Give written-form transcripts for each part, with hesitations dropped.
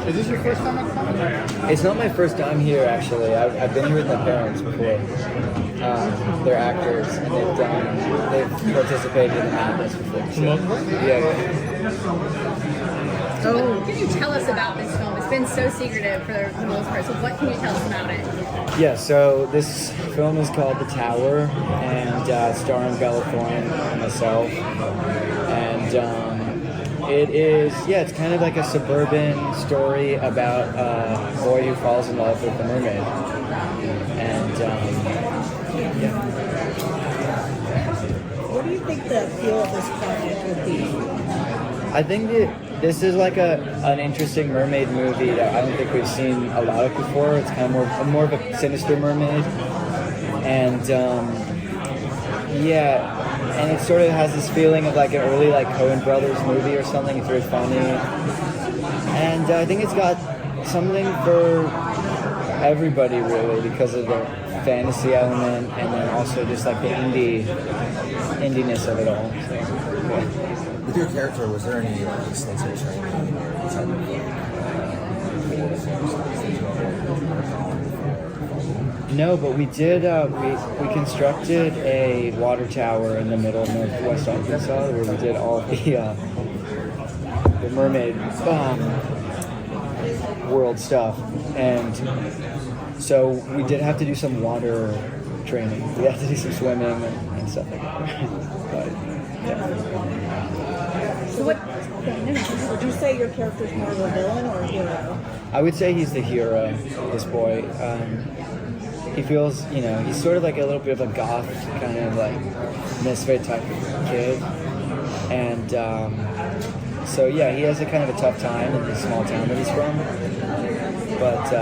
Is this your first time at Comic-Con? It's not my first time here, actually. I've been here with my parents before. They're actors, and they've participated in the madness before. So, yeah. What can you tell us about this film? It's been so secretive for the most part, so what can you tell us about it? Yeah, so this film is called The Tower, and starring Bella Thorne and myself. And it is, it's kind of like a suburban story about a boy who falls in love with a mermaid. And, What do you think the appeal of this project would be? I think that this is like an interesting mermaid movie that I don't think we've seen a lot of before. It's kind of more of a sinister mermaid, and and it sort of has this feeling of like an early like Coen Brothers movie or something. It's very funny, and I think it's got something for everybody really because of the fantasy element and then also just like the indiness of it all. So, yeah. With your character, was there any extensive training or type of No, but we did. We constructed a water tower in the middle of northwest Arkansas where we did all the mermaid world stuff, and so we did have to do some water training. We had to do some swimming and stuff like that. But, yeah. So would you say your character's more of a villain or a hero? I would say he's the hero, this boy. He feels, he's sort of like a little bit of a goth, kind of like misfit type of kid. And so, yeah, he has a kind of a tough time in the small town that he's from. But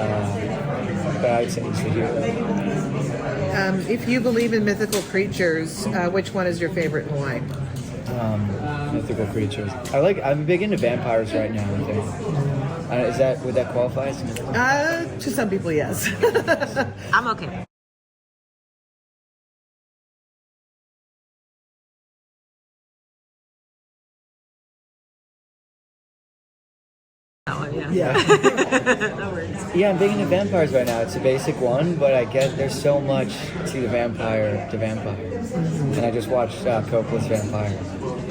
I'd say he's the hero. If you believe in mythical creatures, which one is your favorite and why? Mythical creatures. I'm big into vampires right now, I think. Would that qualify as mythical? To some people, yes. I'm okay. Yeah. That works. Yeah, I'm big into vampires right now. It's a basic one, but I get there's so much to the vampire. And I just watched Coppola's Vampire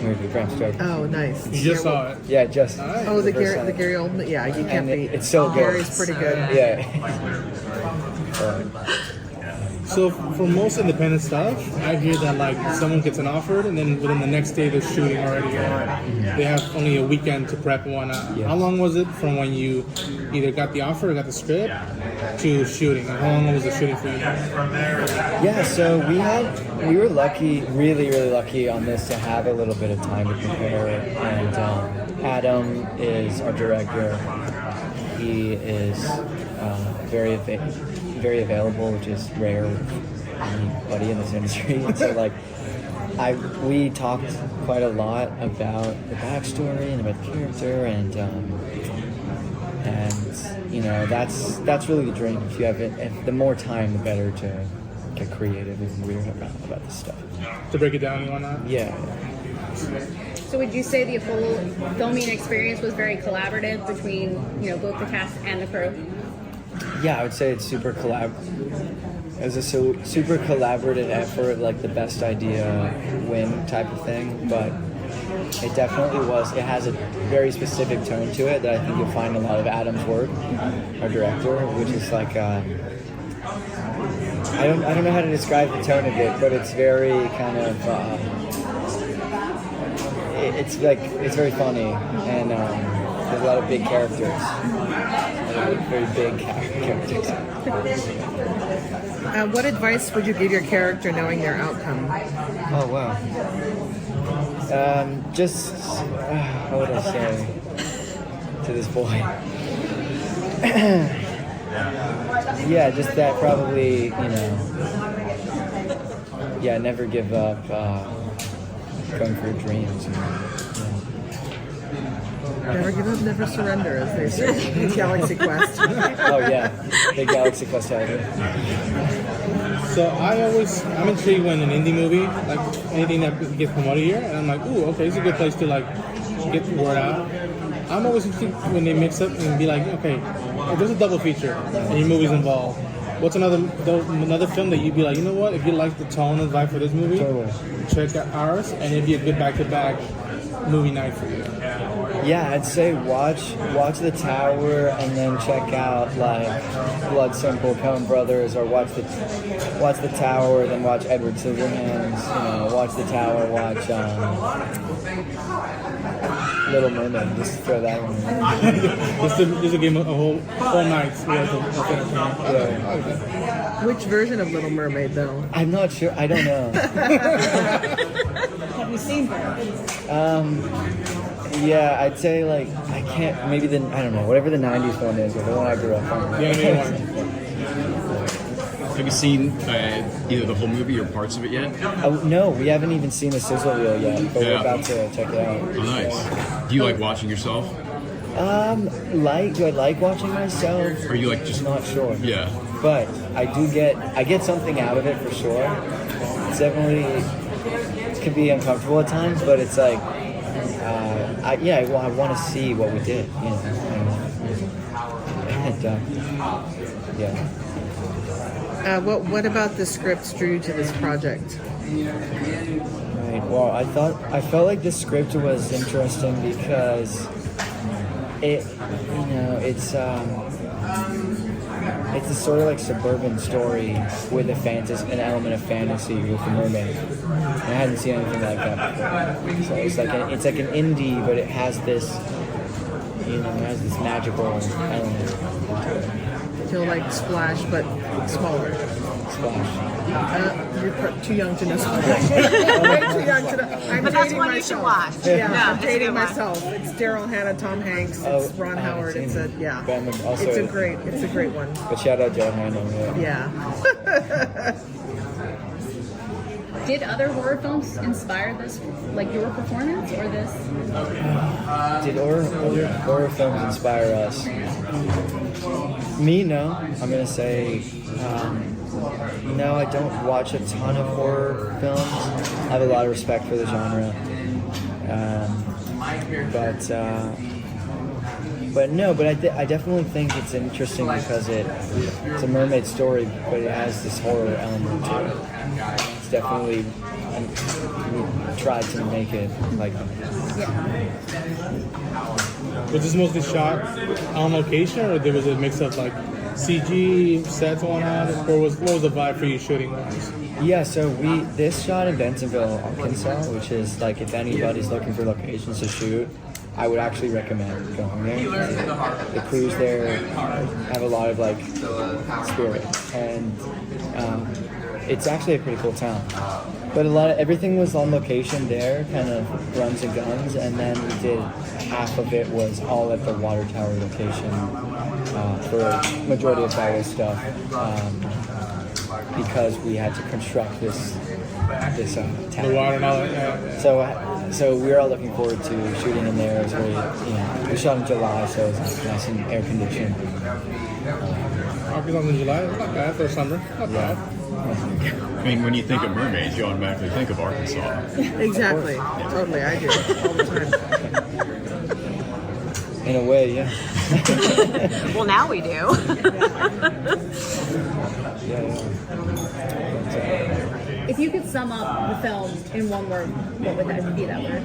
movie, Bram Stoker. Oh, nice. You just saw it. Yeah, just. Nice. Oh, the first time. Gary Oldman. Yeah, you can't beat. It's so good. Gary's pretty good. Yeah. So for most independent stuff, I hear that like someone gets an offer and then within the next day they're shooting already. They have only a weekend to prep one. How long was it from when you either got the offer or got the script to shooting? And how long was the shooting for you? Yeah, so we were lucky, really, really lucky on this to have a little bit of time to prepare. And Adam is our director. He is very available, which is rare with anybody in this industry. And so we talked quite a lot about the backstory and about the character, and that's really the dream. If you have it, the more time, the better to get creative and weird about this stuff. To break it down and whatnot? Yeah. So would you say the whole filming experience was very collaborative between, both the cast and the crew? Yeah, I would say it's super It's a super collaborative effort, like the best idea win type of thing, but it definitely was. It has a very specific tone to it that I think you'll find in a lot of Adam's work, our director, which is like I don't know how to describe the tone of it, but it's very kind of it's very funny, and there's a lot of big characters. Very big characters. What advice would you give your character knowing their outcome? Oh wow. What would I say to this boy? Yeah, just that probably, never give up going for your dreams. Never give up, never surrender, as they say in Galaxy Quest. Oh yeah, big Galaxy Quest title. So I'm intrigued when an indie movie, like anything that gets promoted here, and I'm like, ooh, okay, it's a good place to like get the word out. I'm always interested when they mix up and be like, okay, if there's a double feature and your movie's involved, what's another film that you'd be like, you know what, if you like the tone and vibe for this movie, Totally. check out ours, and it'd be a good back-to-back movie night for you. Yeah, I'd say watch The Tower and then check out like Blood Simple, Coen Brothers, or watch the Tower, then watch Edward Scissorhands. Watch The Tower, watch Little Mermaid. Just throw that one in. Just to give a whole night's worth of entertainment. Yeah. Which version of Little Mermaid, though? I'm not sure. I don't know. Have you seen her? Yeah, I'd say like I can't. Maybe I don't know. Whatever the '90s one is, or the one I grew up on. Yeah, Have you seen either the whole movie or parts of it yet? Oh, no, we haven't even seen the sizzle reel yet, but we're Yeah. about to check it out. Oh, nice. Do you like watching yourself? Do I like watching myself? Or you like just Not sure. Yeah. But I get something out of it for sure. It's definitely, it can be uncomfortable at times, but it's like, I want to see what we did, And, yeah. What about the scripts drew you to this project? Right. Well, I felt like this script was interesting because it's a sort of like suburban story with an element of fantasy with the mermaid. And I hadn't seen anything like that before. So it's like an indie, but it has this magical element. Feel like Splash, but smaller. Splash. You're too young to know Splash. Way too young to know. I'm But that's dating one you should myself. watch. Yeah, I'm it's a dating good one. myself. It's Daryl Hannah, Tom Hanks, Oh, it's Ron I haven't Howard. seen It's it. yeah. But I'm also- It's a great one. But shout out Joe Hannah. Yeah. Did other horror films inspire this, like your performance, or this? Did horror films inspire us? Me, no. I'm gonna say no. I don't watch a ton of horror films. I have a lot of respect for the genre, but no. But I definitely think it's interesting because it's a mermaid story, but it has this horror element to it. It's definitely we tried to make it like. Was this mostly shot on location, or there was a mix of like CG sets and whatnot? Or what was the vibe for you shooting wise? Yeah, so this shot in Bentonville, Arkansas, which is like if anybody's looking for locations to shoot, I would actually recommend going there. The crews there have a lot of like spirit, and it's actually a pretty cool town. But everything was on location there, kind of runs and guns, and then we did half of it was all at the water tower location for majority of Bible stuff because we had to construct this town. The water and all that. Yeah. So we were all looking forward to shooting in there. It was very, we shot in July, so it was nice and air conditioned. Arkansas in July, not bad for summer. Not bad. I mean, when you think of mermaids, you automatically think of Arkansas. Exactly. Totally. I do. All the time. In a way, yeah. Well, now we do. Yeah. If you could sum up the film in one word, what would that be? That word?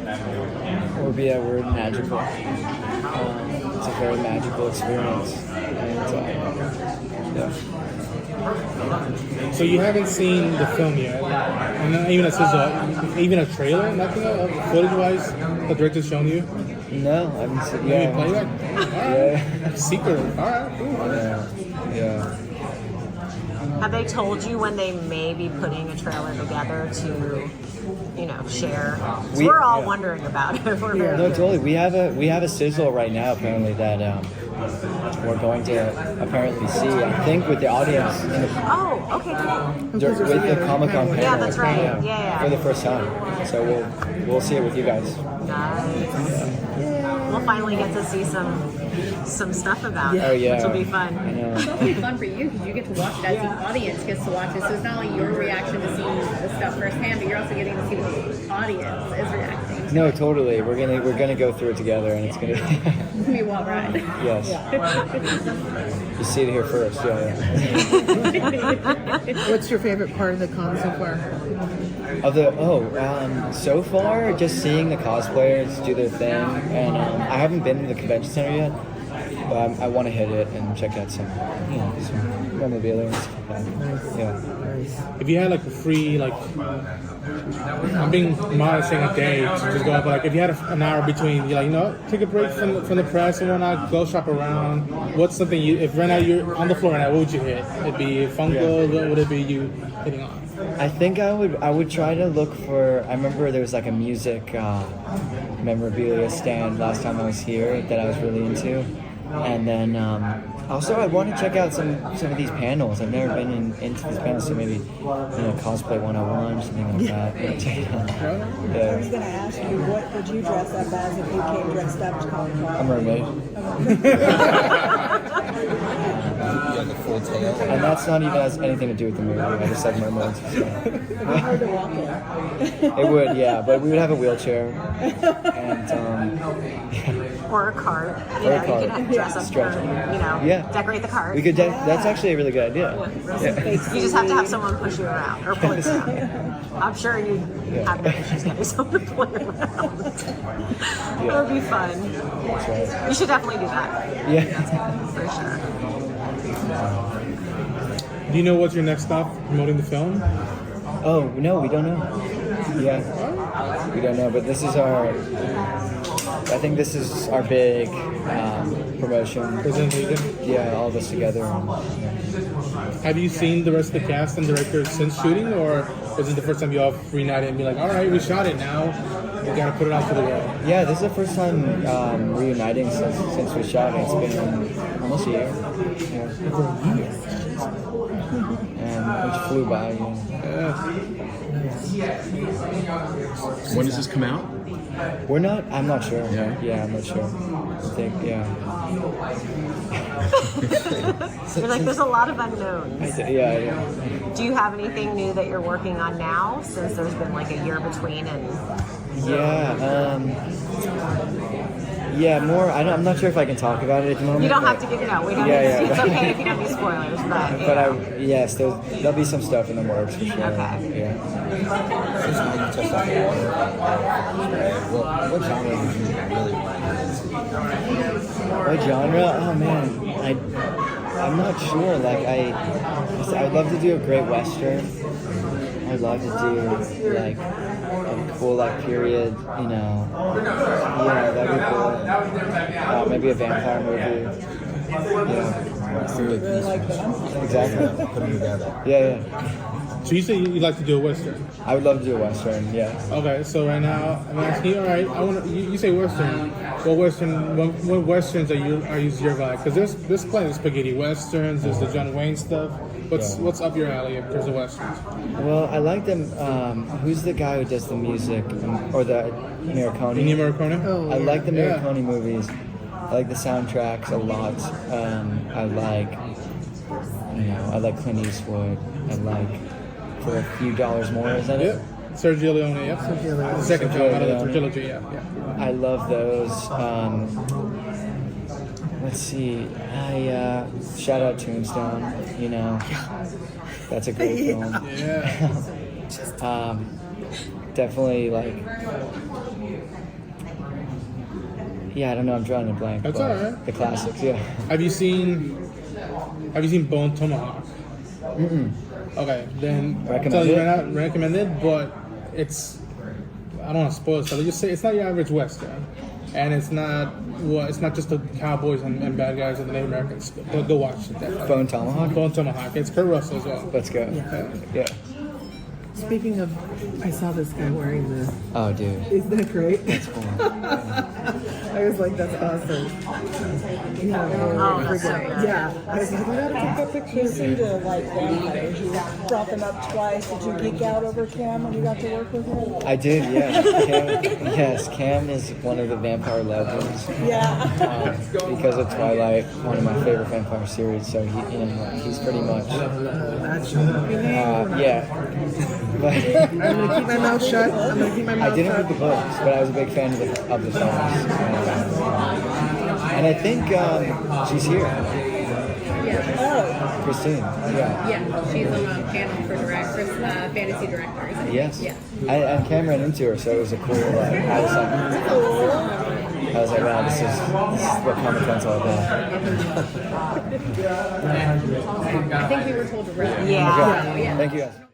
What would be that word? Magical. It's a very magical experience. And, yeah. So you haven't seen the film yet, and not even even a trailer, nothing footage-wise. The director's shown you. No, I haven't seen. Maybe Yeah. play that. Yeah. Secret. All right. Cool. Yeah. Have they told you when they may be putting a trailer together to, share? 'Cause we're all wondering about it. We're very No, totally. We have a sizzle right now apparently that we're going to apparently see. I think with the audience Oh, okay, cool. with the Comic-Con panel. Yeah, that's right. Yeah. For the first time. So we'll see it with you guys. Nice. We'll finally get to see some stuff about it, Oh yeah. which will be fun. I know. It'll be fun for you because you get to watch it as the audience gets to watch it. So it's not only your reaction to seeing the stuff firsthand, but you're also getting to see what the audience is reacting No, totally. We're gonna go through it together, and it's gonna. Be well ride. Yes. You see it here first. Yeah. What's your favorite part of the con so far? So far, just seeing the cosplayers do their thing, and I haven't been to the convention center yet, but I want to hit it and check out some memorabilia and stuff like that. Nice. Yeah. Nice. If you had like a free I'm being modest saying a day to just go up, but like if you had an hour between, you're like, take a break from the press and whatnot, go shop around. What's something if right now you're on the floor right now, what would you hit? It'd be Funko. What would it be you hitting on? I think I would try to look for. I remember there was like a music memorabilia stand last time I was here that I was really into, and then also I want to check out some of these panels. I've never been into these panels, so maybe cosplay 101 something like that. I was going to ask you, what would you dress up as if you came dressed up to Comic-Con? A mermaid. Like a full tail. And that's not even has anything to do with the movie. I just like mermaids. So. It'd be hard to walk in. It would, yeah, but we would have a wheelchair and Or a cart. Or a cart. You can dress up Stretch for, Yeah. decorate the cart. we could. That's actually a really good idea. Yeah. You just have to have someone push you around or pull you around. I'm sure you'd have no issues getting someone to pull you around. That would be fun. That's right. You should definitely do that, Yeah. for sure. Do you know what's your next stop promoting the film? Oh no, we don't know. Yeah, we don't know. But this is our. I think this is our big promotion. Presentation? Yeah, all of us together. Have you seen the rest of the cast and directors since shooting, or was it the first time you all reunited and be like, all right, we shot it now, we gotta put it out to the world? Yeah, this is the first time reuniting since we shot it. It's been almost a year. Yeah. And which flew by. When does this come out? We're not. I'm not sure. Yeah? I'm not sure. I think. Yeah. You're like, there's a lot of unknowns. Yeah. Do you have anything new that you're working on now, since there's been like a year between and Yeah, more. I'm not sure if I can talk about it at the moment. you don't have to give it out. We don't need to. It's okay if you don't need spoilers, but Yes, there'll be some stuff in the works for sure. Okay. Yeah. Just now you touched on what genre would you really want to get into? What genre? Oh man, I'm not sure. Like I'd love to do a great western. I'd love to do like a cool period. That'd be cool. Maybe a vampire movie. Yeah. Really like them. Exactly. Put them together. Yeah. So you say you'd like to do a Western? I would love to do a western. Yeah. Okay, so right now I'm asking you, all right, you say Western. What Westerns are your vibe? Because there's plenty of spaghetti Westerns, there's the John Wayne stuff. What's up your alley in terms of Westerns? Well, I like them. Who's the guy who does the music or the Morricone? Ennio Morricone? I like the Morricone movies. I like the soundtracks a lot. I like Clint Eastwood. I like For a Few Dollars More. Is that it? Sergio Leone. Yep. Sergio Leone. The second film out of the Leone. trilogy. Yeah. I love those. Let's see. I shout out Tombstone. That's a great film. Yeah. Definitely I don't know. I'm drawing a blank. That's but all right. The classics. Yeah. Have you seen Bone Tomahawk? Okay, then Recommend tell you it? right now, recommended, but it's I don't want to spoil stuff. Just say it's not your average Western, and it's not just the cowboys and bad guys and the Native Americans. But go watch it. Definitely. Bone Tomahawk. Bone Tomahawk. It's Kurt Russell as well. Let's go. Yeah. Speaking of, I saw this guy wearing the. Oh, dude. Isn't that great? That's cool. I I was like, that's awesome. Oh, that's so good. Yeah. I was like, we gotta take that You picture. seem to like vampires. You brought them up twice. Did you geek out over Cam when you got to work with him? I did, yeah. Yes, Cam is one of the vampire legends. Yeah. Because of Twilight, one of my favorite vampire series. So he's pretty much, That's your happy name. yeah. But I'm gonna keep my mouth shut. I'm gonna keep my mouth I didn't shut. read the books, but I was a big fan of the films. And I think she's here, Yeah. Christine. Yeah. Yeah, she's on a panel for fantasy directors. Yes. Yeah. And Cam ran into her, so it was a cool. I was like, wow, this is what Comic Con's all about. I think we were told to run. Yeah. Okay. Thank you guys.